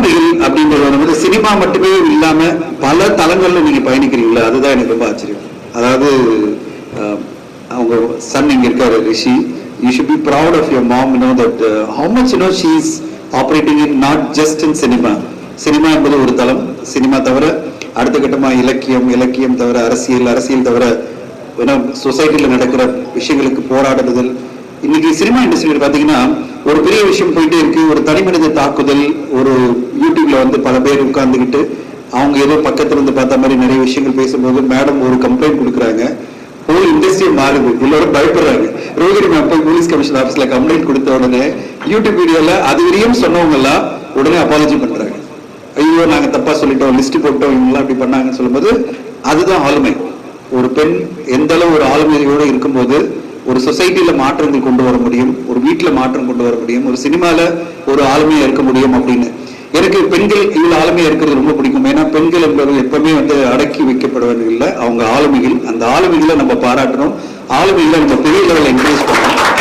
ஆளுமைகள் அப்படின்றது வந்து சினிமா மட்டுமே இல்லாம பல தளங்கள்ல நீங்க பயணிக்கிறீங்களா? அதுதான் எனக்கு ரொம்ப ஆச்சரியம். அதாவது அவங்க சன் இங்க இருக்காரு ரிஷி. You should be proud of your mom, you know that how much you know she is operating in not just in cinema. Cinema என்பது ஒரு தளம். சினிமா தவிர அடுத்த கட்டமா இலக்கியம், இலக்கியம் தவிர அரசியல், அரசியல் தவிர சொசைட்டில நடக்கிற விஷயங்களுக்கு போராடுதல். இன்னைக்கு சினிமா இண்டஸ்ட்ரியில் பாத்தீங்கன்னா ஒரு பெரிய விஷயம் போயிட்டே இருக்கு. ஒரு தனி மனித தாக்குதல் ஒரு யூடியூப்ல வந்து பல பேர் உட்கார்ந்துக்கிட்டு அவங்க ஏதோ பக்கத்துல இருந்து பார்த்த மாதிரி நிறைய விஷயங்கள் பேசும்போது மேடம் ஒரு கம்ப்ளைண்ட் கொடுக்குறாங்க. ஹோல் இண்டஸ்ட்ரி மாறுது. எல்லாரும் பயப்படுறாங்க. ரோஹிணி மேம் போய் போலீஸ் கமிஷன் ஆஃபீஸ்ல கம்ப்ளைண்ட் கொடுத்த உடனே யூடியூப் வீடியோல அது வரையும் சொன்னவங்க எல்லாம் உடனே அப்பாலஜி பண்றாங்க. ஐயோ நாங்க தப்பா சொல்லிட்டோம், லிஸ்ட் போட்டோம், இவங்கெல்லாம் அப்படி பண்ணாங்கன்னு சொல்லும்போது அதுதான் ஆளுமை. ஒரு பெண் எந்த அளவு ஒரு ஆளுமையோடு இருக்கும்போது ஒரு சொசைட்டில மாற்றங்கள் கொண்டு வர முடியும், ஒரு வீட்டுல மாற்றம் கொண்டு வர முடியும், ஒரு சினிமால ஒரு ஆளுமையா இருக்க முடியும் அப்படின்னு. எனக்கு பெண்கள் இவ்வளவு ஆளுமையா இருக்கிறது ரொம்ப பிடிக்கும். ஏன்னா பெண்கள் என்பது எப்பவுமே வந்து அடக்கி வைக்கப்படுவது இல்லை, அவங்க ஆளுமைகள். அந்த ஆளுமைகளை நம்ம பாராட்டணும், ஆளுமைகளை நம்ம பெரிய லெவலில் என்கரேஜ் பண்ணணும்.